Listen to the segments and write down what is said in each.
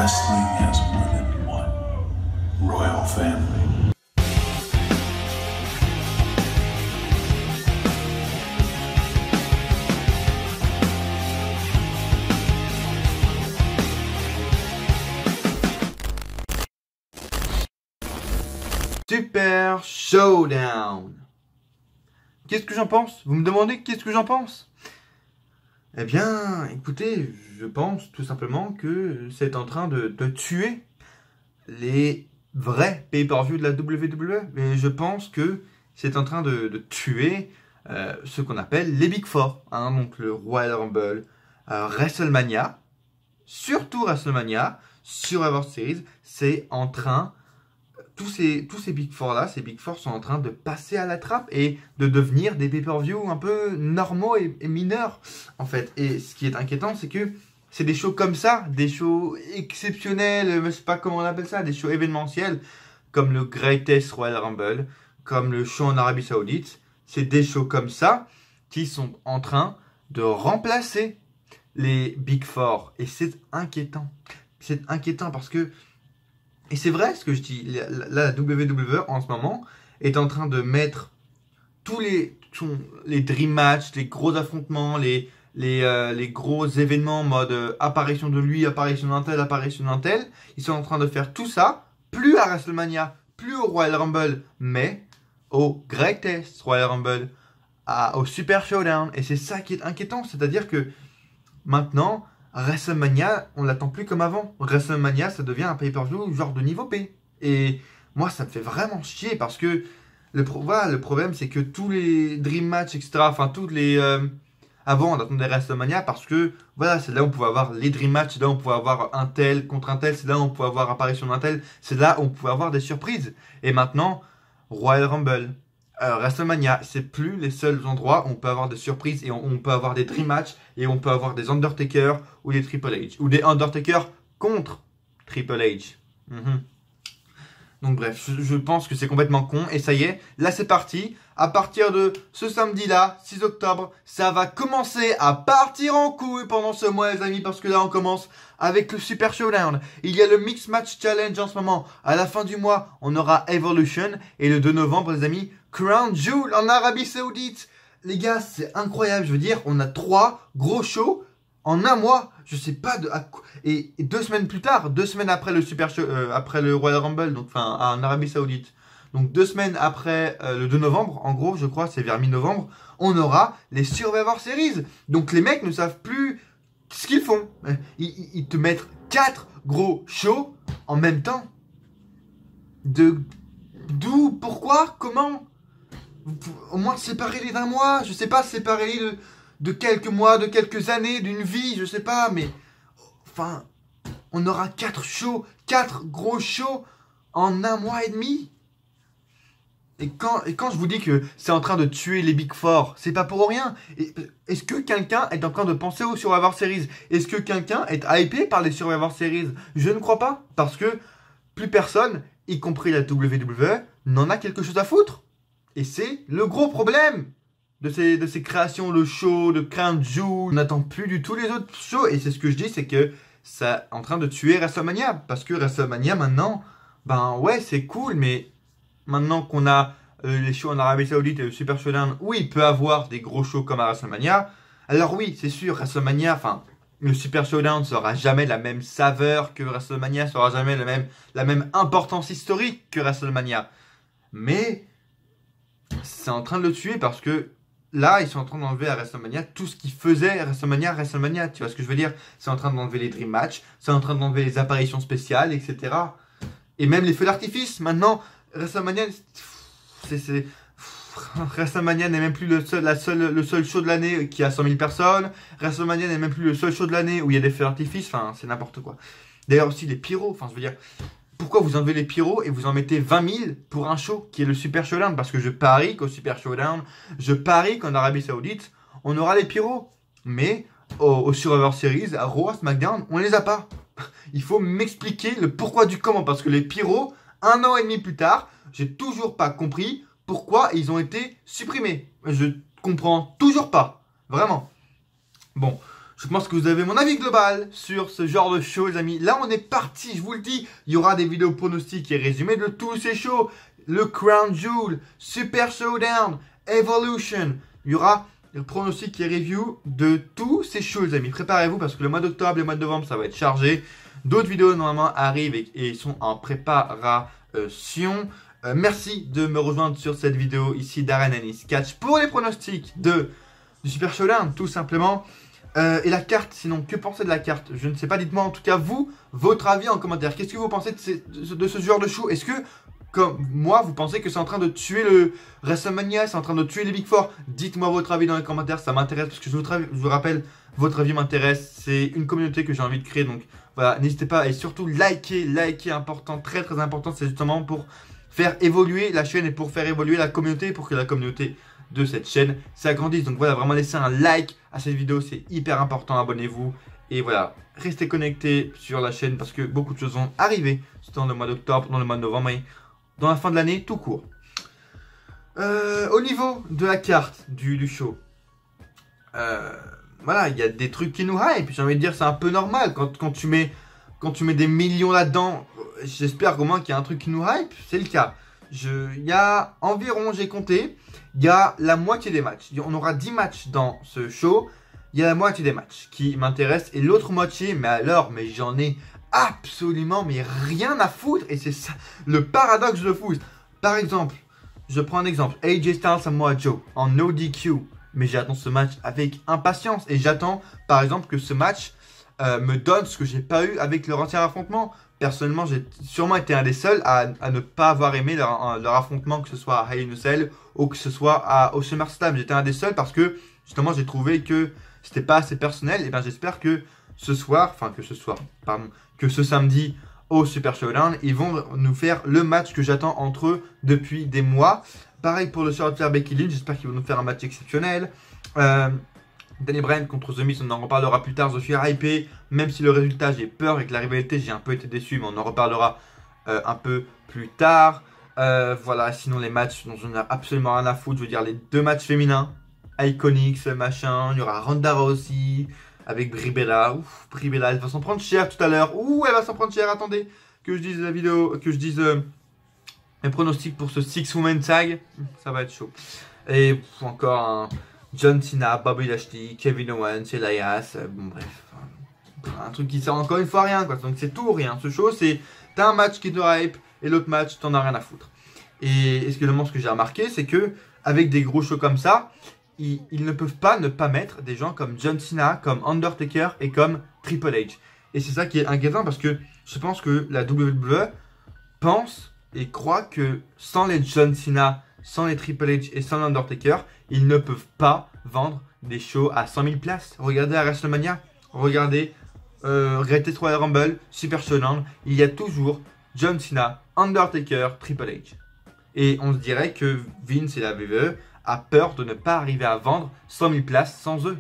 Wrestling has more than one royal family. Super Showdown. Qu'est-ce que j'en pense? Vous me demandez qu'est-ce que j'en pense? Eh bien, écoutez, je pense tout simplement que c'est en train de tuer les vrais pay-per-view de la WWE. Mais je pense que c'est en train de tuer ce qu'on appelle les Big Four. Hein, donc le Royal Rumble, WrestleMania, surtout WrestleMania, Survivor Series, c'est en train... Tous ces Big Four là, ces Big Four sont en train de passer à la trappe et de devenir des pay-per-view un peu normaux et mineurs en fait. Et ce qui est inquiétant, c'est que c'est des shows comme ça, des shows exceptionnels, je sais pas comment on appelle ça, des shows événementiels comme le Greatest Royal Rumble, comme le show en Arabie Saoudite. C'est des shows comme ça qui sont en train de remplacer les Big Four et c'est inquiétant. C'est inquiétant parce que et c'est vrai ce que je dis, la WWE en ce moment est en train de mettre tous les dream matchs, les gros affrontements, les gros événements en mode apparition de lui, apparition d'un tel. Ils sont en train de faire tout ça, plus à WrestleMania, plus au Royal Rumble, mais au Greatest Royal Rumble, au Super Showdown. Et c'est ça qui est inquiétant, c'est-à-dire que maintenant... WrestleMania, on l'attend plus comme avant. WrestleMania, ça devient un pay-per-view genre de niveau P. Et moi, ça me fait vraiment chier parce que voilà, le problème, c'est que tous les Dream Match, etc., enfin, toutes les... avant, on attendait WrestleMania parce que, voilà, c'est là où on pouvait avoir les Dream Match, c'est là où on pouvait avoir un tel contre un tel, c'est là où on pouvait avoir apparition d'un tel, c'est là où on pouvait avoir des surprises. Et maintenant, Royal Rumble, WrestleMania, c'est plus les seuls endroits où on peut avoir des surprises et on peut avoir des dream matchs et on peut avoir des Undertaker ou des Triple H ou des Undertaker contre Triple H. Donc bref, je pense que c'est complètement con et ça y est, là c'est parti. À partir de ce samedi-là, 6 octobre, ça va commencer à partir en couille pendant ce mois les amis parce que là on commence avec le Super Showdown. Il y a le Mix Match Challenge en ce moment. À la fin du mois, on aura Evolution et le 2 novembre les amis, Crown Jewel en Arabie Saoudite. Les gars, c'est incroyable, je veux dire, on a 3 gros shows en un mois. Je sais pas et 2 semaines plus tard, 2 semaines après le après le Royal Rumble, donc enfin en Arabie Saoudite. Donc 2 semaines après le 2 novembre, en gros, je crois, c'est vers mi-novembre, on aura les Survivor Series. Donc les mecs ne savent plus ce qu'ils font. Ils te mettent 4 gros shows en même temps. D'où, pourquoi, comment? Au moins séparer-les d'un mois, je sais pas, séparer-les de quelques mois, de quelques années, d'une vie, je sais pas, mais... Enfin, on aura 4 shows, 4 gros shows en un mois et demi. Et quand je vous dis que c'est en train de tuer les Big Four, c'est pas pour rien. Est-ce que quelqu'un est en train de penser aux Survivor Series? Est-ce que quelqu'un est hypé par les Survivor Series? Je ne crois pas, parce que plus personne, y compris la WWE, n'en a quelque chose à foutre. Et c'est le gros problème de ces créations de shows, de Crown Jewel. On n'attend plus du tout les autres shows. Et c'est ce que je dis, c'est que ça est en train de tuer WrestleMania. Parce que WrestleMania, maintenant, ben ouais, c'est cool, mais maintenant qu'on a les shows en Arabie Saoudite et le Super Showdown, où il peut avoir des gros shows comme à WrestleMania, alors oui, c'est sûr, WrestleMania, enfin, le Super Showdown ne sera jamais la même saveur que WrestleMania, ne sera jamais la même importance historique que WrestleMania. Mais c'est en train de le tuer parce que là, ils sont en train d'enlever à WrestleMania tout ce qui faisait WrestleMania, tu vois ce que je veux dire? C'est en train d'enlever les Dream Match, c'est en train d'enlever les apparitions spéciales, etc. Et même les feux d'artifice. Maintenant, WrestleMania, WrestleMania n'est même plus le seul show de l'année qui a 100 000 personnes. WrestleMania n'est même plus le seul show de l'année où il y a des feux d'artifice. Enfin, c'est n'importe quoi. D'ailleurs aussi les pyros. Enfin, je veux dire, pourquoi vous enlevez les pyros et vous en mettez 20 000 pour un show qui est le Super Showdown? Parce que je parie qu'au Super Showdown, je parie qu'en Arabie Saoudite, on aura les pyros. Mais au Survivor Series, à Raw, à SmackDown, on les a pas. Il faut m'expliquer le pourquoi du comment. Parce que les pyros, 1 an et demi plus tard, j'ai toujours pas compris pourquoi ils ont été supprimés. Je comprends toujours pas. Vraiment. Bon, Je pense que vous avez mon avis global sur ce genre de show, les amis. Là, on est parti, je vous le dis. Il y aura des vidéos pronostiques et résumés de tous ces shows. Le Crown Jewel, Super Showdown, Evolution. Il y aura le pronostic et review de tous ces shows, les amis. Préparez-vous parce que le mois d'octobre et le mois de novembre, ça va être chargé. D'autres vidéos, normalement, arrivent et sont en préparation. Merci de me rejoindre sur cette vidéo ici d'Aren Anis Catch pour les pronostics du Super Showdown, tout simplement. Et la carte, sinon, que pensez de la carte? Je ne sais pas, dites-moi en tout cas, vous, votre avis en commentaire. Qu'est-ce que vous pensez de ce genre de show? Est-ce que, comme moi, vous pensez que c'est en train de tuer le WrestleMania, c'est en train de tuer les Big Four? Dites-moi votre avis dans les commentaires, ça m'intéresse, parce que je vous rappelle, votre avis m'intéresse. C'est une communauté que j'ai envie de créer, donc voilà, n'hésitez pas. Et surtout, likez, important, très très important, c'est justement pour faire évoluer la chaîne et pour faire évoluer la communauté, pour que la communauté de cette chaîne s'agrandisse. Donc voilà, vraiment laissez un like à cette vidéo, c'est hyper important, abonnez-vous. Et voilà, restez connectés sur la chaîne parce que beaucoup de choses vont arriver dans le mois d'octobre, dans le mois de novembre et dans la fin de l'année tout court. Au niveau de la carte du show, voilà, il y a des trucs qui nous hype. J'ai envie de dire, c'est un peu normal quand tu mets des millions là-dedans. J'espère au moins qu'il y a un truc qui nous hype, c'est le cas. Il y a environ, j'ai compté, il y a la moitié des matchs. On aura 10 matchs dans ce show. Il y a la moitié des matchs qui m'intéressent. Et l'autre moitié, mais j'en ai absolument rien à foutre. Et c'est ça le paradoxe de fou. Par exemple, je prends un exemple. AJ Styles Samoa Joe en no DQ. Mais j'attends ce match avec impatience. Et j'attends par exemple que ce match me donne ce que j'ai pas eu avec leur ancien affrontement. Personnellement, j'ai sûrement été un des seuls à ne pas avoir aimé leur affrontement, que ce soit à Hell in a Cell ou que ce soit au SummerSlam. J'étais un des seuls parce que justement j'ai trouvé que c'était pas assez personnel. Et bien j'espère que ce samedi au Super Showdown, ils vont nous faire le match que j'attends entre eux depuis des mois. Pareil pour le Charlotte Flair Becky Lynch, j'espère qu'ils vont nous faire un match exceptionnel. Daniel Bryan contre The Miz, on en reparlera plus tard. Je suis hypé, même si le résultat j'ai peur et que la rivalité j'ai un peu été déçu, mais on en reparlera un peu plus tard. Voilà, sinon les matchs dont j'en ai absolument rien à foutre, je veux dire les deux matchs féminins, Iconics, machin, il y aura Ronda Rousey avec Brie Bella. Ouf, Brie Bella, elle va s'en prendre cher tout à l'heure. Ouh, elle va s'en prendre cher, attendez, que je dise la vidéo, que je dise mes pronostics pour ce 6-woman tag, ça va être chaud. Et encore un John Cena, Bobby Lashley, Kevin Owens, Elias, bon bref, un truc qui sert encore une fois à rien quoi, donc c'est tout ou rien. Ce show c'est, t'as un match qui te hype et l'autre match t'en as rien à foutre. Et ce que j'ai remarqué c'est que avec des gros shows comme ça, ils ne peuvent pas ne pas mettre des gens comme John Cena, comme Undertaker et comme Triple H. Et c'est ça qui est inquiétant parce que je pense que la WWE pense et croit que sans les John Cena, sans les Triple H et sans l'Undertaker, ils ne peuvent pas vendre des shows à 100 000 places. Regardez à WrestleMania, regardez Greatest Royal Rumble, Super Showdown, il y a toujours John Cena, Undertaker, Triple H. Et on se dirait que Vince et la WWE a peur de ne pas arriver à vendre 100 000 places sans eux.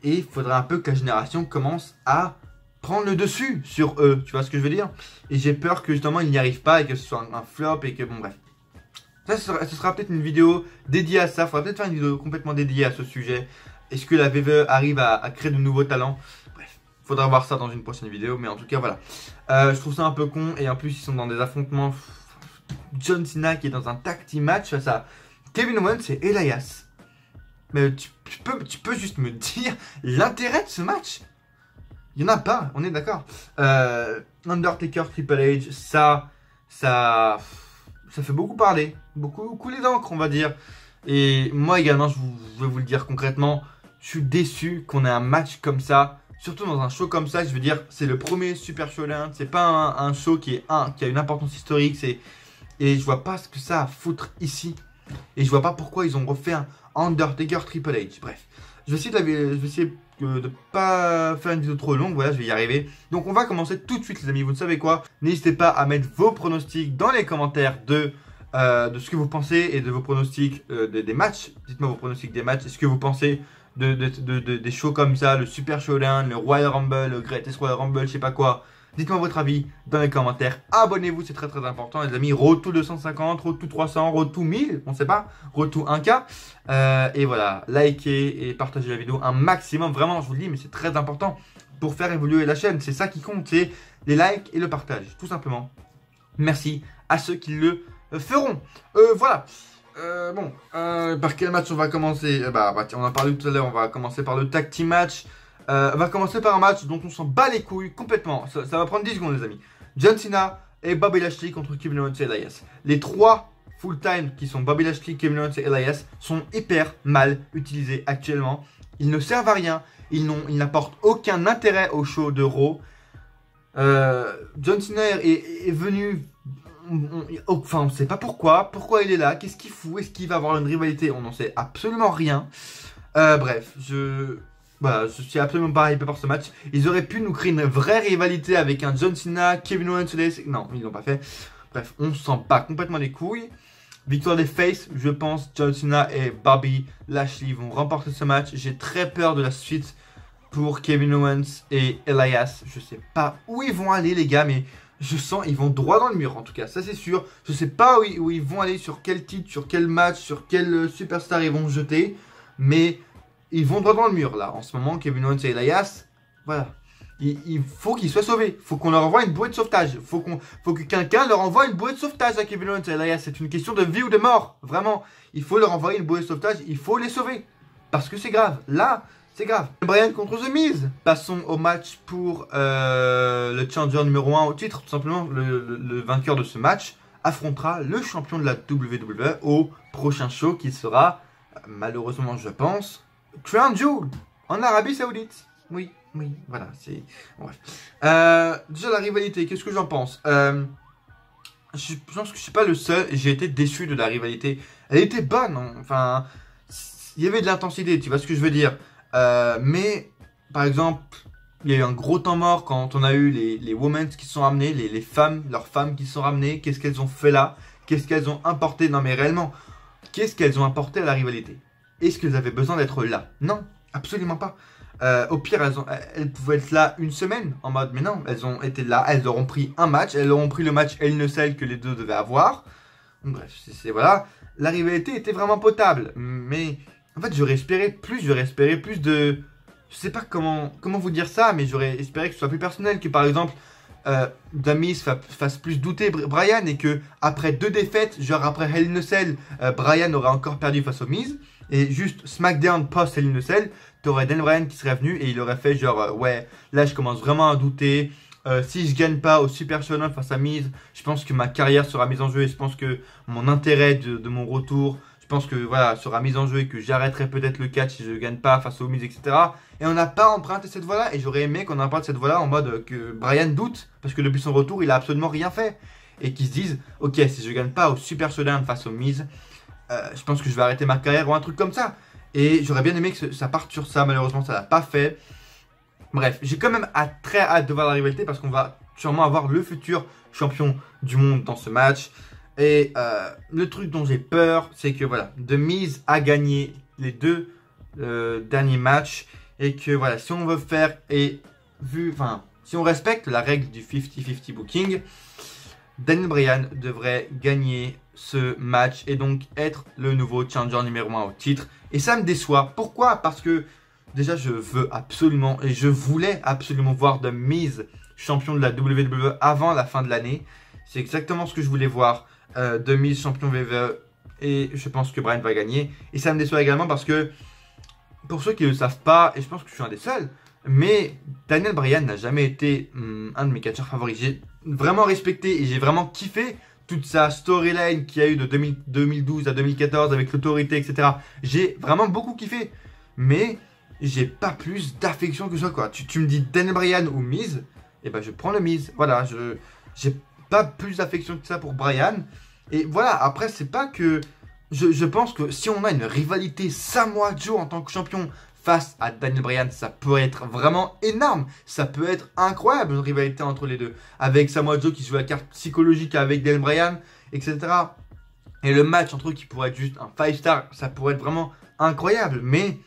Et il faudrait un peu que la génération commence à prendre le dessus sur eux, tu vois ce que je veux dire? Et j'ai peur que justement ils n'y arrivent pas et que ce soit un flop et que bon bref. Ça, ce sera peut-être une vidéo dédiée à ça. Il faudra peut-être faire une vidéo complètement dédiée à ce sujet. Est-ce que la WWE arrive à créer de nouveaux talents? Bref, il faudra voir ça dans une prochaine vidéo. Mais en tout cas, voilà. Je trouve ça un peu con. Et en plus, ils sont dans des affrontements. John Cena qui est dans un tag team match face à Kevin Owens et Elias. Mais tu peux juste me dire l'intérêt de ce match? Il n'y en a pas, on est d'accord. Undertaker, Triple H, ça fait beaucoup parler, beaucoup couler d'encre on va dire. Et moi également je vais vous le dire concrètement, je suis déçu qu'on ait un match comme ça, surtout dans un show comme ça. Je veux dire, c'est le premier Super Showdown, c'est pas un show qui a une importance historique, et je vois pas ce que ça a à foutre ici. Et je vois pas pourquoi ils ont refait un Undertaker Triple H. Bref, je vais essayer de pas faire une vidéo trop longue, voilà, je vais y arriver. Donc on va commencer tout de suite les amis, vous ne savez quoi, n'hésitez pas à mettre vos pronostics dans les commentaires de ce que vous pensez et de vos pronostics des matchs. Dites-moi vos pronostics des matchs, est-ce que vous pensez des shows comme ça, le Super Showdown, le Royal Rumble, le Greatest Royal Rumble, je sais pas quoi. Dites-moi votre avis dans les commentaires. Abonnez-vous, c'est très très important les amis. Road to 250, Road to 300, Road to 1000, on sait pas. Road to 1K. Et voilà, likez et partagez la vidéo un maximum. Vraiment, je vous le dis, mais c'est très important pour faire évoluer la chaîne. C'est ça qui compte, c'est les likes et le partage, tout simplement. Merci à ceux qui le feront. Voilà. Par quel match on va commencer? On en a parlé tout à l'heure, on va commencer par le tag team match. On va commencer par un match dont on s'en bat les couilles complètement. Ça va prendre 10 secondes les amis. John Cena et Bobby Lashley contre Kevin Owens et Elias. Les trois full-time qui sont Bobby Lashley, Kevin Owens et Elias sont hyper mal utilisés actuellement. Ils ne servent à rien. Ils n'apportent aucun intérêt au show de Raw. John Cena est venu... Enfin, on ne sait pas pourquoi il est là, qu'est-ce qu'il fout, est-ce qu'il va avoir une rivalité, on n'en sait absolument rien. Bref, je suis absolument pas hypé par ce match. Ils auraient pu nous créer une vraie rivalité avec un John Cena, Kevin Owens, non, ils l'ont pas fait. Bref, on s'en bat complètement les couilles. Victoire des Faces, je pense, John Cena et Bobby Lashley vont remporter ce match. J'ai très peur de la suite pour Kevin Owens et Elias. Je sais pas où ils vont aller les gars, mais... je sens ils vont droit dans le mur en tout cas, ça c'est sûr. Je sais pas où ils vont aller, sur quel titre, sur quel match, sur quel superstar ils vont jeter. Mais ils vont droit dans le mur là. En ce moment, Kevin Owens et Elias, voilà. Il faut qu'ils soient sauvés. Il faut qu'on leur envoie une bouée de sauvetage. Il faut que quelqu'un leur envoie une bouée de sauvetage à Kevin Owens et Elias. C'est une question de vie ou de mort. Vraiment. Il faut leur envoyer une bouée de sauvetage. Il faut les sauver. Parce que c'est grave. Là... c'est grave. Bryan contre The Miz. Passons au match pour le challenger numéro 1 au titre. Tout simplement, le vainqueur de ce match affrontera le champion de la WWE au prochain show qui sera, malheureusement je pense, Crown Jewel en Arabie Saoudite. Oui, voilà, c'est... Bon, bref. Déjà la rivalité, qu'est-ce que j'en pense? Je pense que je suis pas le seul. J'ai été déçu de la rivalité. Elle était bonne, hein. Enfin, il y avait de l'intensité, tu vois ce que je veux dire? Mais, par exemple, il y a eu un gros temps mort quand on a eu les women qui se sont ramenées, les femmes, leurs femmes qui se sont ramenées. Qu'est-ce qu'elles ont fait là? Qu'est-ce qu'elles ont apporté? Non mais réellement, qu'est-ce qu'elles ont apporté à la rivalité? Est-ce qu'elles avaient besoin d'être là? Non, absolument pas. Au pire, elles pouvaient être là une semaine en mode, mais non, elles ont été là, elles auront pris un match, elles auront pris le match Hell in a Cell que les deux devaient avoir. Bref, voilà. La rivalité était vraiment potable, mais... en fait, j'aurais espéré plus de... je sais pas comment vous dire ça, mais j'aurais espéré que ce soit plus personnel, que par exemple, The Miz fasse plus douter Bryan et que après 2 défaites, genre après Hell in a Cell, Bryan aurait encore perdu face au Miz. Et juste SmackDown post Hell in a Cell, t'aurais Daniel Bryan qui serait venu et il aurait fait genre, ouais, là je commence vraiment à douter. Si je gagne pas au Super Showdown face à Miz, je pense que ma carrière sera mise en jeu et je pense que mon intérêt de mon retour... je pense que voilà, sera mise en jeu et que j'arrêterai peut-être le catch si je ne gagne pas face aux Miz, etc. Et on n'a pas emprunté cette voie-là. Et j'aurais aimé qu'on emprunte cette voie-là en mode que Bryan doute. Parce que depuis son retour, il a absolument rien fait. Et qu'ils se disent, ok, si je ne gagne pas au Super Showdown face aux Miz, je pense que je vais arrêter ma carrière ou un truc comme ça. Et j'aurais bien aimé que ça parte sur ça. Malheureusement, ça l'a pas fait. Bref, j'ai quand même très hâte de voir la rivalité parce qu'on va sûrement avoir le futur champion du monde dans ce match. Et le truc dont j'ai peur, c'est que voilà, The Miz a gagné les 2 derniers matchs. Et que voilà, si on veut faire si on respecte la règle du 50-50 booking, Daniel Bryan devrait gagner ce match et donc être le nouveau challenger numéro 1 au titre. Et ça me déçoit. Pourquoi? Parce que déjà je veux absolument et je voulais absolument voir The Miz champion de la WWE avant la fin de l'année. C'est exactement ce que je voulais voir. The Miz champion WWE et je pense que Bryan va gagner. Et ça me déçoit également parce que pour ceux qui ne le savent pas, et je pense que je suis un des seuls, mais Daniel Bryan n'a jamais été un de mes catcheurs favoris. J'ai vraiment respecté et j'ai vraiment kiffé toute sa storyline qu'il y a eu de 2012 à 2014 avec l'autorité, etc. J'ai vraiment beaucoup kiffé, mais j'ai pas plus d'affection que ça, quoi. Tu me dis Daniel Bryan ou Miz, et ben je prends le Miz. Voilà, j'ai pas plus d'affection que ça pour Bryan. Et voilà, après c'est pas que... Je pense que si on a une rivalité Samoa Joe en tant que champion face à Daniel Bryan, ça peut être vraiment énorme. Ça peut être incroyable une rivalité entre les deux. Avec Samoa Joe qui joue la carte psychologique avec Daniel Bryan, etc. Et le match entre eux qui pourrait être juste un 5-star, ça pourrait être vraiment incroyable. Mais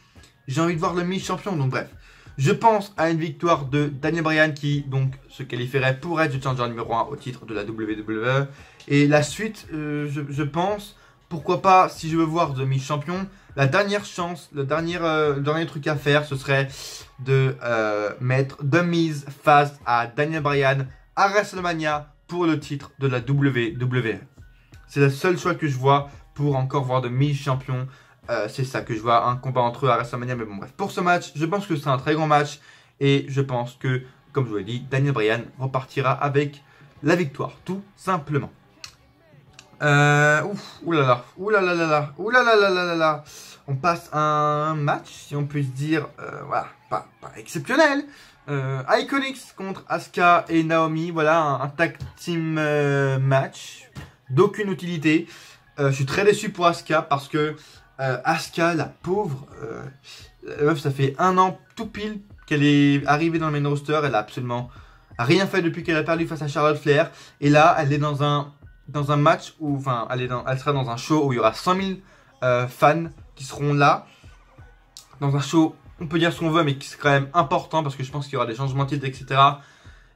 j'ai envie de voir le Miz champion, donc bref. Je pense à une victoire de Daniel Bryan qui donc se qualifierait pour être le challenger numéro 1 au titre de la WWE. Et la suite, je pense, pourquoi pas, si je veux voir The Miz champion, la dernière chance, le dernier truc à faire, ce serait de mettre The Miz face à Daniel Bryan à WrestleMania pour le titre de la WWE. C'est le seul choix que je vois pour encore voir The Miz champion. C'est ça que je vois, un combat entre eux à WrestleMania. Mais bon, bref, pour ce match, je pense que c'est un très grand match. Et je pense que, comme je vous l'ai dit, Daniel Bryan repartira avec la victoire, tout simplement. Oulala. On passe à un match, si on peut se dire, voilà, pas exceptionnel. Iconics contre Asuka et Naomi, voilà, un tag team match d'aucune utilité. Je suis très déçu pour Asuka parce que Asuka, la pauvre, la meuf, ça fait 1 an tout pile qu'elle est arrivée dans le main roster. Elle a absolument rien fait depuis qu'elle a perdu face à Charlotte Flair. Et là, elle est dans un match où, enfin, elle sera dans un show où il y aura 100 000 fans qui seront là. Dans un show, on peut dire ce qu'on veut, mais qui est quand même important parce que je pense qu'il y aura des changements de titre, etc.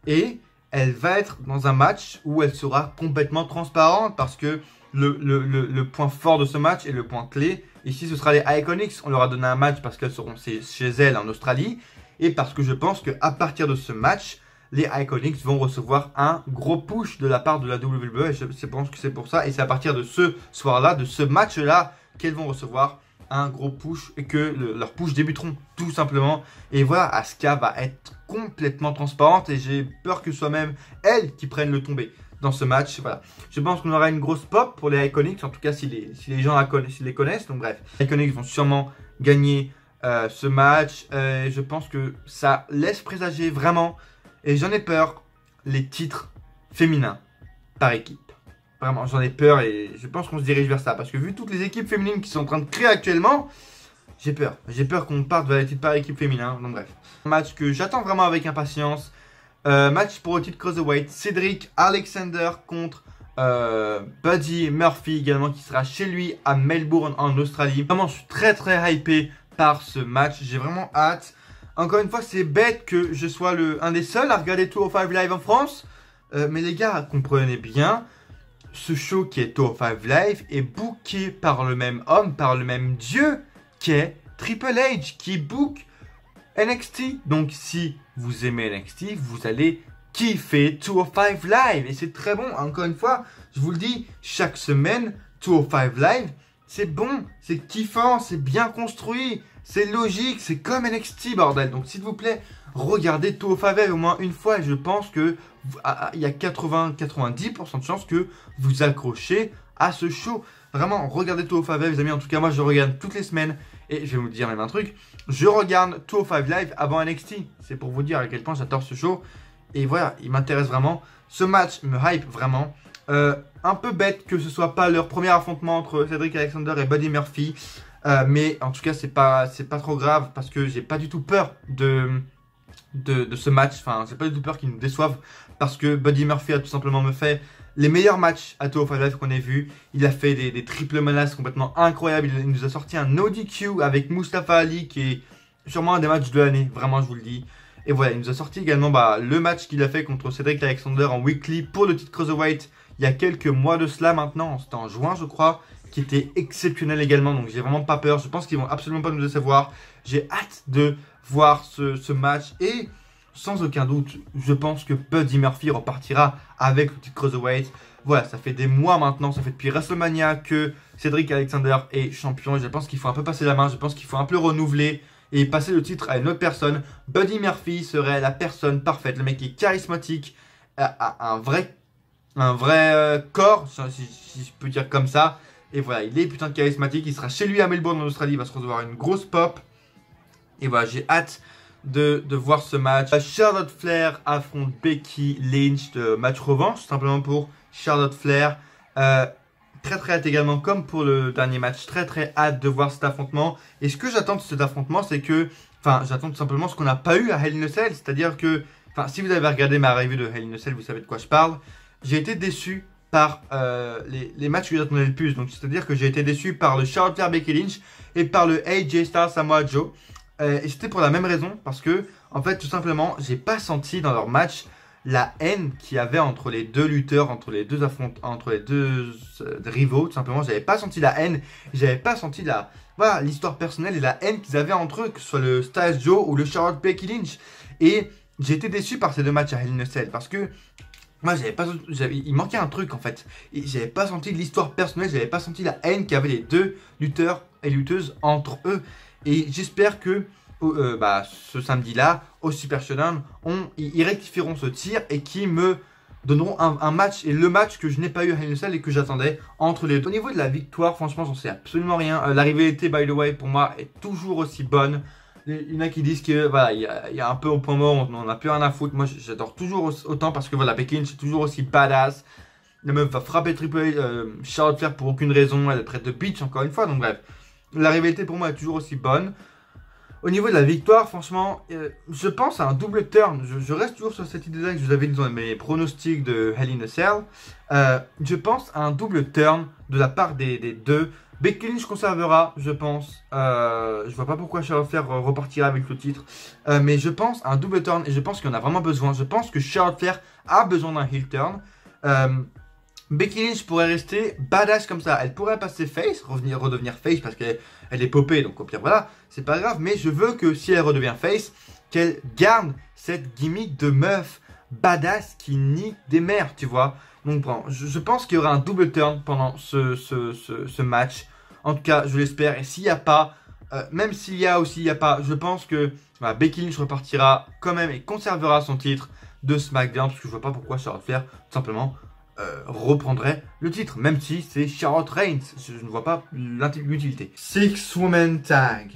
Et elle va être dans un match où elle sera complètement transparente parce que le point fort de ce match et le point clé, ici ce sera les Iconics. On leur a donné un match parce qu'elles seront chez elles en Australie et parce que je pense qu'à partir de ce match, les Iconics vont recevoir un gros push de la part de la WWE. Et je pense que c'est pour ça et c'est à partir de ce soir-là, de ce match-là, qu'elles vont recevoir un gros push et que leurs push débuteront tout simplement. Et voilà, Asuka va être complètement transparente et j'ai peur que ce soit même elle qui prenne le tombé dans ce match. Voilà, je pense qu'on aura une grosse pop pour les Iconics, en tout cas si les gens les connaissent. Donc bref, les Iconics vont sûrement gagner ce match. Je pense que ça laisse présager vraiment, et j'en ai peur, les titres féminins par équipe. Vraiment, j'en ai peur et je pense qu'on se dirige vers ça. Parce que vu toutes les équipes féminines qui sont en train de créer actuellement, j'ai peur. J'ai peur qu'on parte vers les titres par équipe féminin. Donc bref, un match que j'attends vraiment avec impatience. Match pour le titre Cruiserweight. Cedric Alexander contre Buddy Murphy également, qui sera chez lui à Melbourne en Australie. Vraiment, je suis très hypé par ce match. J'ai vraiment hâte. Encore une fois, c'est bête que je sois un des seuls à regarder 205 Live en France. Mais les gars, comprenez bien, ce show qui est 205 Live est booké par le même homme, par le même dieu qu'est Triple H, qui book NXT. Donc si vous aimez NXT, vous allez kiffer 205 Live. Et c'est très bon, encore une fois, je vous le dis, chaque semaine, 205 Live, c'est bon, c'est kiffant, c'est bien construit, c'est logique, c'est comme NXT, bordel. Donc s'il vous plaît, regardez 205 Live au moins une fois et je pense que il y a 80-90% de chances que vous accrochez à ce show. Vraiment, regardez 205 Live, les amis. En tout cas, moi, je regarde toutes les semaines. Et je vais vous dire même un truc. Je regarde 205 Live avant NXT. C'est pour vous dire à quel point j'adore ce show. Et voilà, il m'intéresse vraiment. Ce match me hype vraiment. Un peu bête que ce soit pas leur premier affrontement entre Cedric Alexander et Buddy Murphy. Mais en tout cas, c'est pas trop grave parce que j'ai pas du tout peur de ce match. Enfin, j'ai pas du tout peur qu'ils nous déçoivent parce que Buddy Murphy a tout simplement me fait les meilleurs matchs à 205 Live qu'on ait vu. Il a fait des triple menaces complètement incroyables. Il nous a sorti un no DQ avec Mustafa Ali qui est sûrement un des matchs de l'année. Vraiment, je vous le dis. Et voilà, il nous a sorti également le match qu'il a fait contre Cedric Alexander en weekly pour le titre Cruiserweight il y a quelques mois de cela maintenant. C'était en juin, je crois, qui était exceptionnel également. Donc, j'ai vraiment pas peur. Je pense qu'ils vont absolument pas nous décevoir. J'ai hâte de voir ce match et sans aucun doute, je pense que Buddy Murphy repartira avec le titre Cruiserweight. Voilà, ça fait des mois maintenant, ça fait depuis WrestleMania que Cedric Alexander est champion. Et je pense qu'il faut un peu passer la main, je pense qu'il faut un peu renouveler et passer le titre à une autre personne. Buddy Murphy serait la personne parfaite. Le mec est charismatique, a un vrai corps, si je peux dire comme ça. Et voilà, il est putain de charismatique. Il sera chez lui à Melbourne en Australie, il va se recevoir une grosse pop. Et voilà, j'ai hâte de voir ce match. Charlotte Flair affronte Becky Lynch, de match revanche, simplement pour Charlotte Flair. Très hâte également, comme pour le dernier match, très hâte de voir cet affrontement. Et ce que j'attends de cet affrontement, c'est que, enfin, j'attends tout simplement ce qu'on n'a pas eu à Hell in a Cell, c'est-à-dire que, enfin, si vous avez regardé ma review de Hell in a Cell, vous savez de quoi je parle. J'ai été déçu par les matchs que j'attendais le plus. Donc, c'est-à-dire que j'ai été déçu par le Charlotte Flair Becky Lynch et par le AJ Styles Samoa Joe. Et c'était pour la même raison, parce que, en fait, tout simplement, j'ai pas senti dans leur match la haine qu'il y avait entre les deux lutteurs, entre les deux rivaux, tout simplement. J'avais pas senti la haine, j'avais pas senti voilà, l'histoire personnelle et la haine qu'ils avaient entre eux, que ce soit le Styles Joe ou le Charlotte Becky Lynch. Et j'ai été déçu par ces deux matchs à Hell in a Cell, parce que moi, il manquait un truc en fait. J'avais pas senti l'histoire personnelle, j'avais pas senti la haine qu'il y avait les deux lutteurs et lutteuses entre eux. Et j'espère que ce samedi-là, au Super Showdown, ils rectifieront ce tir et qui me donneront un match, et le match que je n'ai pas eu à Hell in a Cell et que j'attendais entre les deux. Au niveau de la victoire, franchement, j'en sais absolument rien. La rivalité, by the way, pour moi, est toujours aussi bonne. Il y en a qui disent que voilà, il y a un peu au point mort, on n'a plus rien à foutre. Moi, j'adore toujours autant parce que voilà, Becky Lynch est toujours aussi badass. La meuf va frapper Triple H, Charlotte Flair pour aucune raison. Elle est prête de bitch encore une fois. Donc bref, la rivalité pour moi est toujours aussi bonne. Au niveau de la victoire, franchement, je pense à un double turn. Je reste toujours sur cette idée-là que je vous avais dit dans mes pronostics de Hell in a Cell. Je pense à un double turn de la part des deux. Becky Lynch conservera, je pense. Je vois pas pourquoi Charlotte Flair repartira avec le titre. Mais je pense à un double turn et je pense qu'il en a vraiment besoin. Je pense que Charlotte Flair a besoin d'un heel turn. Becky Lynch pourrait rester badass comme ça. Elle pourrait passer face, redevenir face parce qu'elle est popée. Donc au pire, voilà, c'est pas grave. Mais je veux que si elle redevient face, qu'elle garde cette gimmick de meuf badass qui nique des mères, tu vois. Donc bon, je pense qu'il y aura un double turn pendant ce match. En tout cas, je l'espère. Et s'il n'y a pas, même s'il y a aussi, il n'y a pas, je pense que Becky Lynch repartira quand même et conservera son titre de SmackDown. Parce que je vois pas pourquoi Charlotte Flair, tout simplement, reprendrait le titre. Même si c'est Charlotte Reigns. Je ne vois pas l'utilité. 6-woman tag.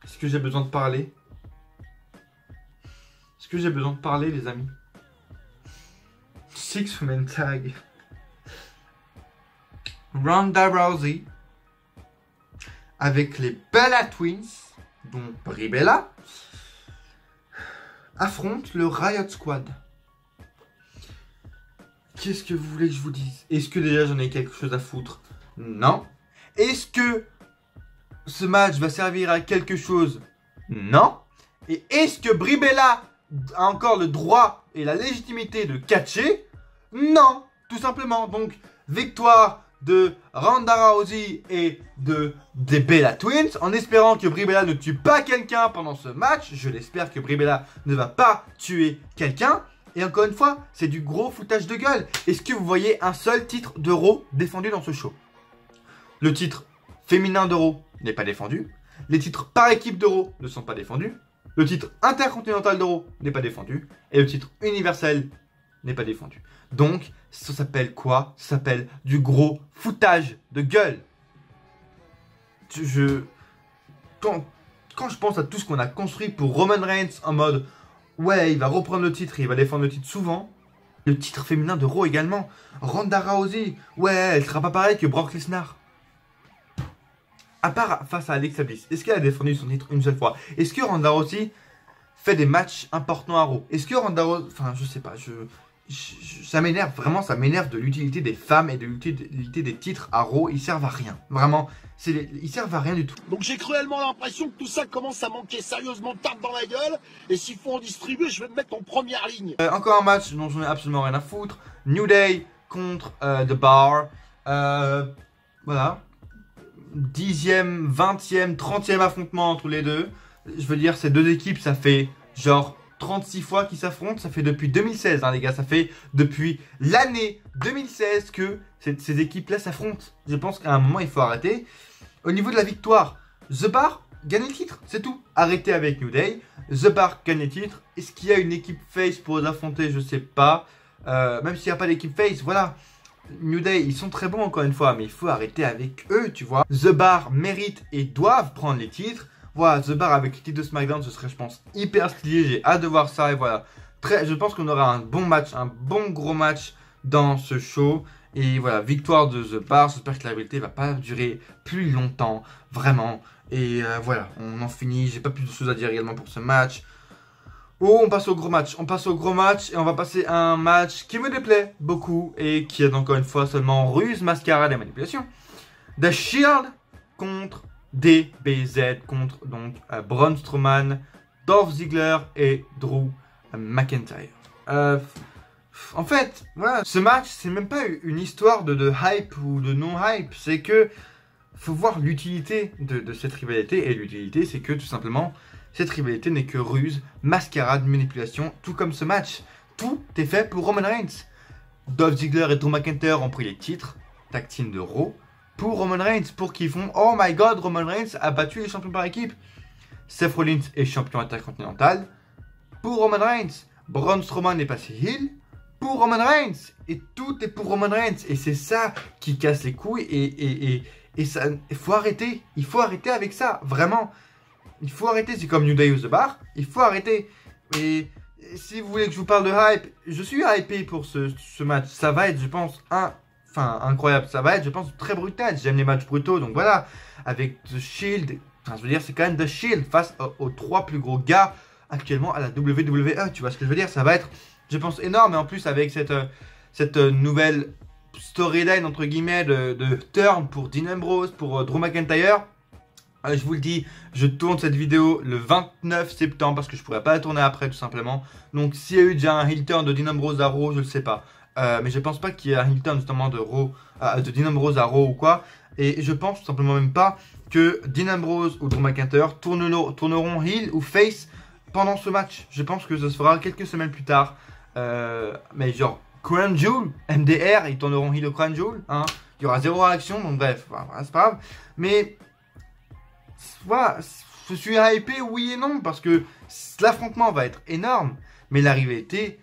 Est-ce que j'ai besoin de parler? Est-ce que j'ai besoin de parler, les amis? 6-woman tag. Ronda Rousey avec les Bella Twins, dont Brie Bella, affronte le Riot Squad. Qu'est-ce que vous voulez que je vous dise? Est-ce que déjà j'en ai quelque chose à foutre? Non. Est-ce que ce match va servir à quelque chose? Non. Et est-ce que Brie Bella a encore le droit et la légitimité de catcher? Non, tout simplement. Donc, victoire de Ronda Rousey et des Bella Twins, en espérant que Brie Bella ne tue pas quelqu'un pendant ce match. Je l'espère que Brie Bella ne va pas tuer quelqu'un. Et encore une fois, c'est du gros foutage de gueule. Est-ce que vous voyez un seul titre de Raw défendu dans ce show? Le titre féminin de Raw n'est pas défendu. Les titres par équipe de Raw ne sont pas défendus. Le titre intercontinental de Raw n'est pas défendu. Et le titre universel n'est pas défendu. Donc, ça s'appelle quoi? Ça s'appelle du gros foutage de gueule. Quand je pense à tout ce qu'on a construit pour Roman Reigns en mode ouais, il va reprendre le titre, il va défendre le titre souvent. Le titre féminin de Raw également. Ronda Rousey, ouais, elle sera pas pareille que Brock Lesnar. À part face à Alexa Bliss, est-ce qu'elle a défendu son titre une seule fois? Est-ce que Ronda Rousey fait des matchs importants à Raw? Est-ce que Ronda Rousey, enfin je sais pas, ça m'énerve, vraiment ça m'énerve de l'utilité des femmes et de l'utilité des titres à Raw, ils servent à rien, vraiment, ils servent à rien du tout. Donc j'ai cruellement l'impression que tout ça commence à manquer sérieusement de tarte dans la gueule, et s'il faut en distribuer, je vais me mettre en première ligne. Encore un match dont j'en ai absolument rien à foutre, New Day contre The Bar, voilà, 10e, 20e, 30e affrontement entre les deux, je veux dire ces deux équipes ça fait genre 36 fois qu'ils s'affrontent, ça fait depuis 2016 hein, les gars, ça fait depuis l'année 2016 que ces équipes-là s'affrontent. Je pense qu'à un moment il faut arrêter. Au niveau de la victoire, The Bar gagne le titre, c'est tout. Arrêtez avec New Day, The Bar gagne le titre. Est-ce qu'il y a une équipe face pour les affronter? Je sais pas. Même s'il n'y a pas d'équipe face, voilà. New Day, ils sont très bons encore une fois, mais il faut arrêter avec eux, tu vois. The Bar mérite et doivent prendre les titres. Voilà, The Bar avec le titre de SmackDown, ce serait, je pense, hyper stylé. J'ai hâte de voir ça. Et voilà, je pense qu'on aura un bon match, un bon gros match dans ce show. Et voilà, victoire de The Bar. J'espère que la rivalité va pas durer plus longtemps, vraiment. Et voilà, on en finit. J'ai pas plus de choses à dire également pour ce match. Oh, on passe au gros match. On passe au gros match et on va passer à un match qui me déplaît beaucoup et qui est encore une fois seulement ruse, mascarade et manipulation. The Shield contre DBZ contre donc Braun Strowman, Dolph Ziggler et Drew McIntyre. En fait, voilà, ce match, c'est même pas une histoire de hype ou de non-hype, c'est que faut voir l'utilité de cette rivalité, et l'utilité, c'est que tout simplement, cette rivalité n'est que ruse, mascarade, manipulation, tout comme ce match. Tout est fait pour Roman Reigns. Dolph Ziggler et Drew McIntyre ont pris les titres tag team de Raw pour Roman Reigns, pour qu'ils font « Oh my god, Roman Reigns a battu les champions par équipe ». Seth Rollins est champion intercontinental pour Roman Reigns. Braun Strowman est passé heel pour Roman Reigns. Et tout est pour Roman Reigns. Et c'est ça qui casse les couilles. Et ça, il faut arrêter. Il faut arrêter avec ça. Vraiment. Il faut arrêter. C'est comme New Day ou The Bar. Il faut arrêter. Et si vous voulez que je vous parle de hype, je suis hypé pour ce match. Ça va être, je pense, incroyable. Ça va être, je pense, très brutal. J'aime les matchs brutaux. Donc voilà. Avec The Shield. Enfin, je veux dire, c'est quand même The Shield face aux 3 plus gros gars actuellement à la WWE. Tu vois ce que je veux dire? Ça va être, je pense, énorme. Et en plus, avec cette nouvelle storyline, entre guillemets, de turn pour Dean Ambrose, pour Drew McIntyre. Je vous le dis, je tourne cette vidéo le 29 septembre parce que je pourrais pas la tourner après, tout simplement. Donc, s'il y a eu déjà un heel turn de Dean Ambrose à Raw, je le sais pas. Mais je pense pas qu'il y ait un heel turn justement de Dean Ambrose à Raw ou quoi. Et je pense tout simplement même pas que Dean Ambrose ou Drew McIntyre tourneront heel ou face pendant ce match. Je pense que ça se fera quelques semaines plus tard. Mais genre, Crown Jewel, MDR, ils tourneront heel au Crown Jewel. Hein. Il y aura 0 réaction, donc bref, voilà, c'est pas grave. Mais voilà, je suis hypé, oui et non, parce que l'affrontement va être énorme. Mais la rivalité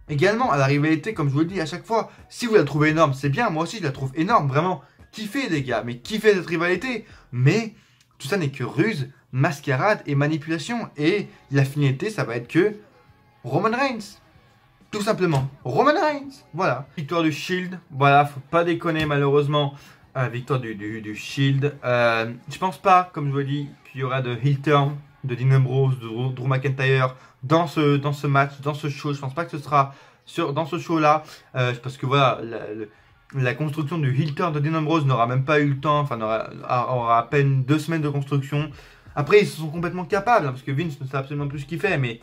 également, la rivalité, comme je vous le dis à chaque fois, si vous la trouvez énorme, c'est bien. Moi aussi, je la trouve énorme, vraiment. Kiffez les gars, mais kiffez cette rivalité. Mais tout ça n'est que ruse, mascarade et manipulation. Et la finalité, ça va être que Roman Reigns. Tout simplement. Roman Reigns. Voilà. Victoire du Shield. Voilà, faut pas déconner malheureusement. Victoire du Shield. Je pense pas, comme je vous l'ai dit, qu'il y aura de heel turn de Dean Ambrose, de Drew McIntyre dans ce match, dans ce show. Je pense pas que ce sera dans ce show-là. Parce que voilà, la construction du heel turn de Dean Ambrose n'aura même pas eu le temps, enfin aura à peine 2 semaines de construction. Après, ils sont complètement capables, hein, parce que Vince ne sait absolument plus ce qu'il fait, mais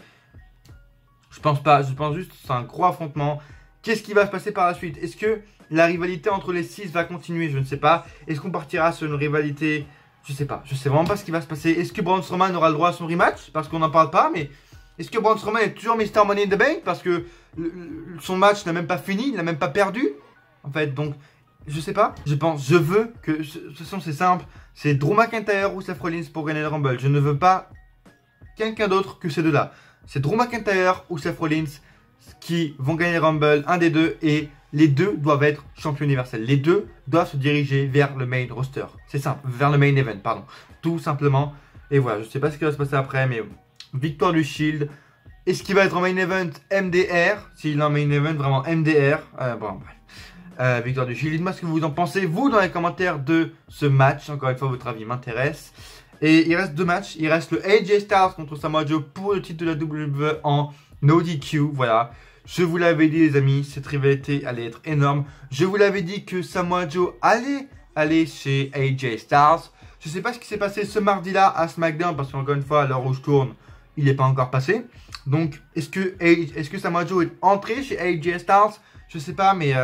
je pense pas, je pense juste que c'est un gros affrontement. Qu'est-ce qui va se passer par la suite? Est-ce que la rivalité entre les 6 va continuer? Je ne sais pas. Est-ce qu'on partira sur une rivalité? Je sais pas, je sais vraiment pas ce qui va se passer. Est-ce que Braun Strowman aura le droit à son rematch? Parce qu'on n'en parle pas, mais est-ce que Braun Strowman est toujours Mr. Money in the Bank? Parce que son match n'a même pas fini, il n'a même pas perdu. En fait, donc, je sais pas. Je veux que, de toute façon, c'est simple. C'est Drew McIntyre ou Seth Rollins pour gagner le Rumble. Je ne veux pas quelqu'un d'autre que ces deux-là. C'est Drew McIntyre ou Seth Rollins qui vont gagner le Rumble, un des deux, et les deux doivent être champions universels. Les deux doivent se diriger vers le main roster. C'est simple, vers le main event, pardon. Tout simplement. Et voilà, je sais pas ce qui va se passer après, mais victoire du Shield. Est-ce qu'il va être en main event MDR? S'il est en main event, vraiment MDR. Bon, bref. Victoire du Shield. Dites-moi ce que vous en pensez, vous, dans les commentaires de ce match. Encore une fois, votre avis m'intéresse. Et il reste 2 matchs. Il reste le AJ Styles contre Samoa Joe pour le titre de la WWE en no DQ. Voilà. Je vous l'avais dit, les amis, cette rivalité allait être énorme. Je vous l'avais dit que Samoa Joe allait aller chez AJ Styles. Je ne sais pas ce qui s'est passé ce mardi-là à SmackDown, parce qu'encore une fois, à l'heure où je tourne, il n'est pas encore passé. Donc, est-ce que Samoa Joe est entré chez AJ Styles? Je ne sais pas, mais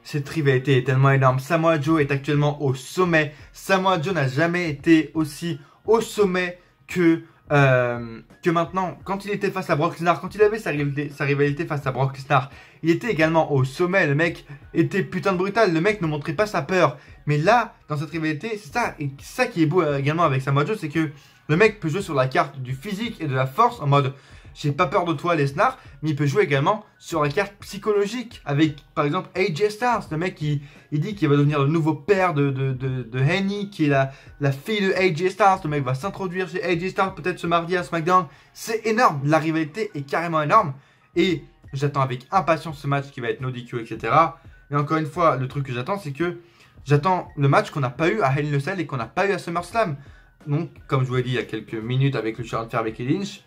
cette rivalité est tellement énorme. Samoa Joe est actuellement au sommet. Samoa Joe n'a jamais été aussi au sommet que maintenant. Quand il était face à Brock Lesnar, quand il avait sa rivalité face à Brock Lesnar, il était également au sommet. Le mec était putain de brutal. Le mec ne montrait pas sa peur. Mais là, dans cette rivalité, c'est ça. Et ça qui est beau également avec Samoa Joe, c'est que le mec peut jouer sur la carte du physique et de la force en mode j'ai pas peur de toi Lesnar, mais il peut jouer également sur la carte psychologique avec par exemple AJ Styles. Le mec il dit qu'il va devenir le nouveau père de Henny, qui est la fille de AJ Styles. Le mec va s'introduire chez AJ Styles peut-être ce mardi à SmackDown. C'est énorme, la rivalité est carrément énorme et j'attends avec impatience ce match qui va être no DQ, etc. Et encore une fois, le truc que j'attends, c'est que j'attends le match qu'on n'a pas eu à Hell in a Cell et qu'on n'a pas eu à SummerSlam. Donc, comme je vous l'ai dit il y a quelques minutes avec le Charlotte Flair Becky Lynch,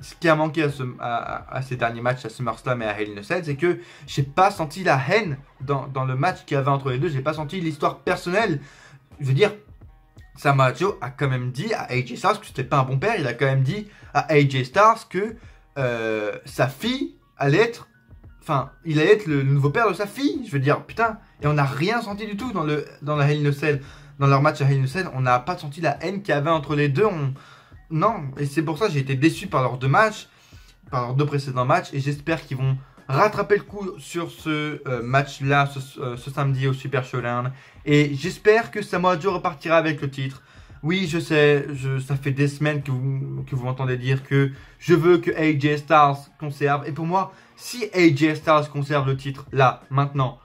ce qui a manqué à ces derniers matchs à SummerSlam et à Hell in a Cell, c'est que j'ai pas senti la haine dans le match qu'il y avait entre les deux. J'ai pas senti l'histoire personnelle. Je veux dire, Samoa Joe a quand même dit à AJ Styles que c'était pas un bon père. Il a quand même dit à AJ Styles que sa fille allait être... Enfin, il allait être le nouveau père de sa fille. Je veux dire, putain. Et on n'a rien senti du tout dans la Hell in a Cell. Dans leur match à Hell in a Cell, on n'a pas senti la haine qu'il y avait entre les deux. Non. Et c'est pour ça que j'ai été déçu par leurs deux matchs. Par leurs deux précédents matchs. Et j'espère qu'ils vont rattraper le coup sur ce match-là, ce samedi au Super Showdown. Et j'espère que Samoa Joe repartira avec le titre. Oui, je sais, ça fait des semaines que vous m'entendez dire que je veux que AJ Styles conserve. Et pour moi, si AJ Styles conserve le titre là, maintenant,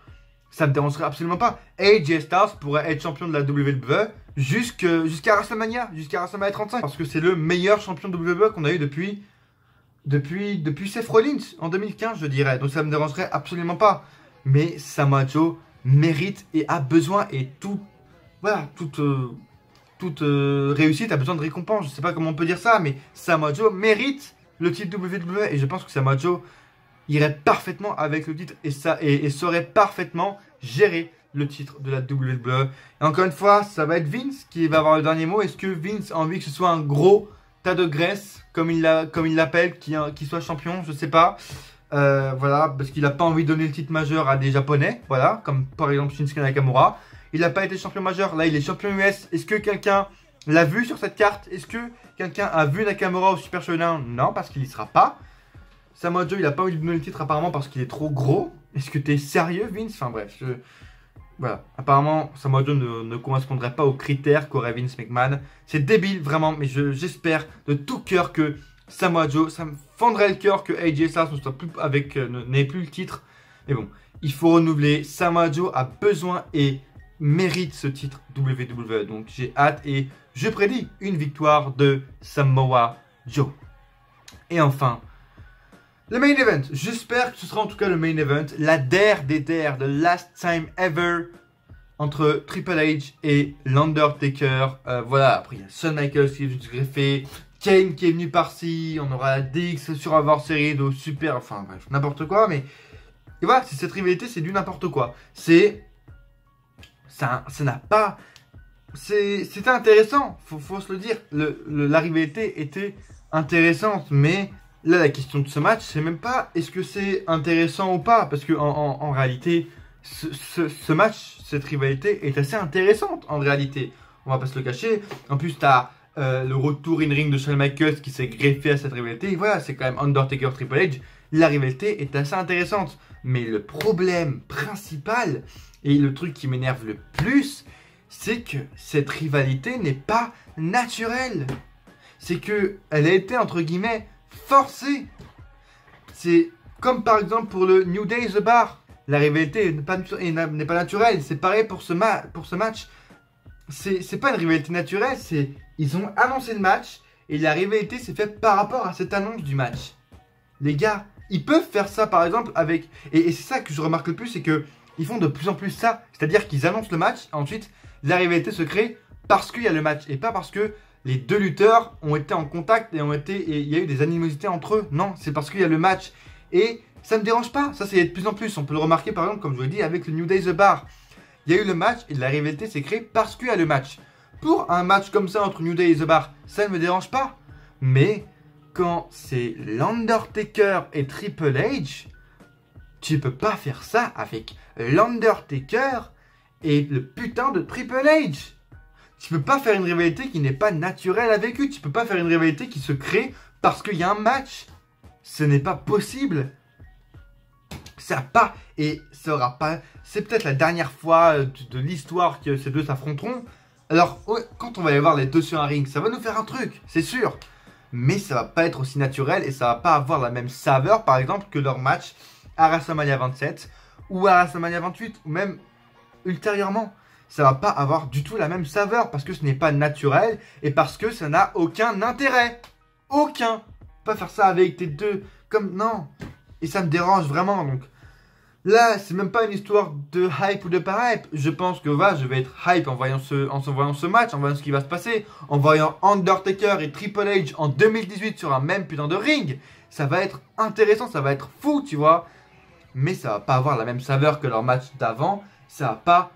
ça me dérangerait absolument pas. AJ Styles pourrait être champion de la WWE jusqu'à WrestleMania, jusqu'à WrestleMania 35. Parce que c'est le meilleur champion de WWE qu'on a eu depuis Seth Rollins en 2015, je dirais. Donc ça me dérangerait absolument pas. Mais Samoa Joe mérite et a besoin et tout, voilà, toute réussite a besoin de récompense. Je sais pas comment on peut dire ça, mais Samoa Joe mérite le titre WWE et je pense que Samoa Joe irait parfaitement avec le titre et saurait parfaitement gérer le titre de la WWE. Et encore une fois, ça va être Vince qui va avoir le dernier mot. Est-ce que Vince a envie que ce soit un gros tas de graisse, comme il l'appelle, qui soit champion? Je sais pas. Voilà, parce qu'il n'a pas envie de donner le titre majeur à des Japonais. Voilà, comme par exemple Shinsuke Nakamura. Il n'a pas été champion majeur. Là, il est champion US. Est-ce que quelqu'un l'a vu sur cette carte? Est-ce que quelqu'un a vu Nakamura au Super Showdown? Non, parce qu'il n'y sera pas. Samoa Joe, il n'a pas envie de donner le titre apparemment parce qu'il est trop gros. Est-ce que t'es sérieux, Vince? Enfin bref, voilà. Apparemment, Samoa Joe ne correspondrait pas aux critères qu'aurait Vince McMahon. C'est débile, vraiment, mais j'espère de tout cœur que Samoa Joe, ça me fendrait le cœur que AJ Styles n'ait plus le titre. Mais bon, il faut renouveler. Samoa Joe a besoin et mérite ce titre WWE. Donc j'ai hâte et je prédis une victoire de Samoa Joe. Et enfin, le main event. J'espère que ce sera en tout cas le main event. La der des der, the last time ever, entre Triple H et l'Undertaker. Voilà, après il y a Shawn Michaels qui est venu se greffer, Kane qui est venu par-ci, on aura Dix sur Survivor Series de super, enfin bref, n'importe quoi. Mais et voilà, cette rivalité, c'est du n'importe quoi. Ça n'a pas... C'était intéressant, faut se le dire. La rivalité était intéressante, mais là, la question de ce match, c'est même pas est-ce que c'est intéressant ou pas. Parce que en réalité, ce match, cette rivalité est assez intéressante en réalité. On va pas se le cacher. En plus, t'as le retour in-ring de Shawn Michaels qui s'est greffé à cette rivalité. Et voilà, c'est quand même Undertaker Triple H. La rivalité est assez intéressante. Mais le problème principal, et le truc qui m'énerve le plus, c'est que cette rivalité n'est pas naturelle. C'est que elle a été, entre guillemets, forcée. C'est comme par exemple pour le New Day The Bar. La rivalité n'est pas naturelle. C'est pareil pour ce match. C'est pas une rivalité naturelle. Ils ont annoncé le match et la rivalité s'est faite par rapport à cette annonce du match. Les gars, ils peuvent faire ça par exemple avec... Et c'est ça que je remarque le plus, c'est que ils font de plus en plus ça. C'est-à-dire qu'ils annoncent le match, ensuite la rivalité se crée parce qu'il y a le match. Et pas parce que les deux lutteurs ont été en contact et il y a eu des animosités entre eux. Non, c'est parce qu'il y a le match. Et ça ne me dérange pas. Ça, c'est de plus en plus. On peut le remarquer par exemple, comme je vous l'ai dit, avec le New Day The Bar. Il y a eu le match et la rivalité s'est créée parce qu'il y a le match. Pour un match comme ça entre New Day et The Bar, ça ne me dérange pas. Mais quand c'est l'Undertaker et Triple H, tu peux pas faire ça avec l'Undertaker et le putain de Triple H. Tu peux pas faire une rivalité qui n'est pas naturelle avec eux. Tu peux pas faire une rivalité qui se crée parce qu'il y a un match. Ce n'est pas possible. Ça pas et ça aura pas. C'est peut-être la dernière fois de l'histoire que ces deux s'affronteront. Alors quand on va aller voir les deux sur un ring, ça va nous faire un truc, c'est sûr. Mais ça va pas être aussi naturel et ça va pas avoir la même saveur, par exemple, que leur match à WrestleMania 27 ou à WrestleMania 28 ou même ultérieurement. Ça va pas avoir du tout la même saveur parce que ce n'est pas naturel et parce que ça n'a aucun intérêt. Aucun. Pas faire ça avec tes deux comme non. Et ça me dérange vraiment donc. Là, c'est même pas une histoire de hype ou de pas hype. Je pense que voilà, je vais être hype en voyant ce match, en voyant ce qui va se passer, en voyant Undertaker et Triple H en 2018 sur un même putain de ring. Ça va être intéressant, ça va être fou, tu vois. Mais ça va pas avoir la même saveur que leur match d'avant. Ça va pas...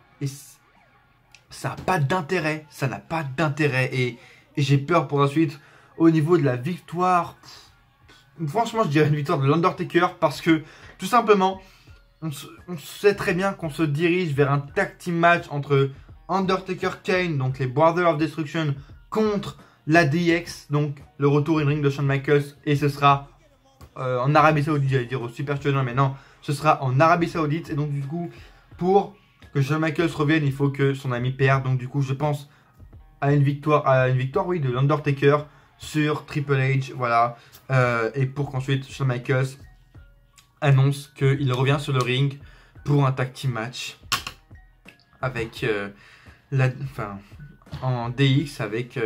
ça n'a pas d'intérêt. Ça n'a pas d'intérêt. Et j'ai peur pour la suite. Au niveau de la victoire, franchement, je dirais une victoire de l'Undertaker. Parce que, tout simplement, on sait très bien qu'on se dirige vers un tag team match entre Undertaker Kane, donc les Brothers of Destruction, contre la DX, donc le retour in ring de Shawn Michaels. Et ce sera en Arabie Saoudite, j'allais dire au Super Showdown, mais non, ce sera en Arabie Saoudite. Et donc, du coup, pour que Shawn Michaels revienne, il faut que son ami perde. Donc, du coup, je pense à une victoire, oui, de l'Undertaker sur Triple H, voilà. Et pour qu'ensuite Shawn Michaels annonce qu'il revient sur le ring pour un tag team match avec en DX avec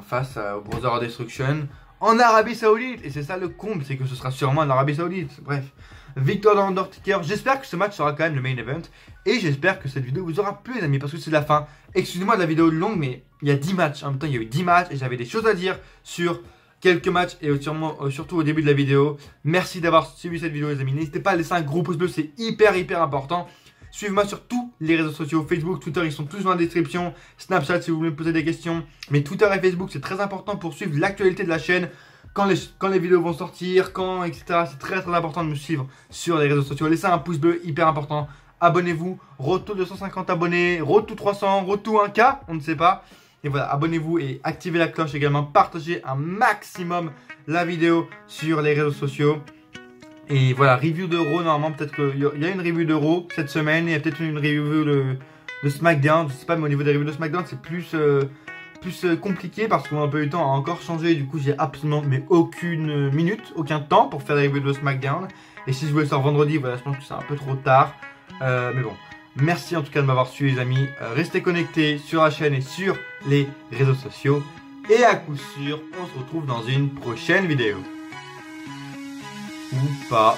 face au Brothers of Destruction en Arabie Saoudite. Et c'est ça le comble, c'est que ce sera sûrement en Arabie Saoudite. Bref, victoire d'Undertaker. J'espère que ce match sera quand même le main event. Et j'espère que cette vidéo vous aura plu, les amis, parce que c'est la fin. Excusez-moi de la vidéo longue, mais il y a 10 matchs. En même temps, il y a eu 10 matchs et j'avais des choses à dire sur quelques matchs et surtout au début de la vidéo. Merci d'avoir suivi cette vidéo, les amis. N'hésitez pas à laisser un gros pouce bleu, c'est hyper important. Suivez-moi sur tous les réseaux sociaux, Facebook, Twitter, ils sont tous dans la description. Snapchat si vous voulez me poser des questions. Mais Twitter et Facebook, c'est très important pour suivre l'actualité de la chaîne. Quand les vidéos vont sortir, etc. C'est très important de me suivre sur les réseaux sociaux. Laissez un pouce bleu, hyper important. Abonnez-vous, retour 250 abonnés, retour 300, retour 1K, on ne sait pas. Et voilà, abonnez-vous et activez la cloche également. Partagez un maximum la vidéo sur les réseaux sociaux. Et voilà, review de Raw, normalement, peut-être qu'il y a une review de Raw cette semaine. Et il y a peut-être une review de SmackDown. Je sais pas, mais au niveau des reviews de SmackDown, c'est plus compliqué parce qu'on a un peu eu le temps à encore changer. Du coup, j'ai absolument aucune minute, aucun temps pour faire la review de SmackDown. Et si je voulais le sortir vendredi, voilà, je pense que c'est un peu trop tard. Mais bon, merci en tout cas de m'avoir suivi, les amis. Restez connectés sur la chaîne et sur les réseaux sociaux. Et à coup sûr, on se retrouve dans une prochaine vidéo. Ou pas.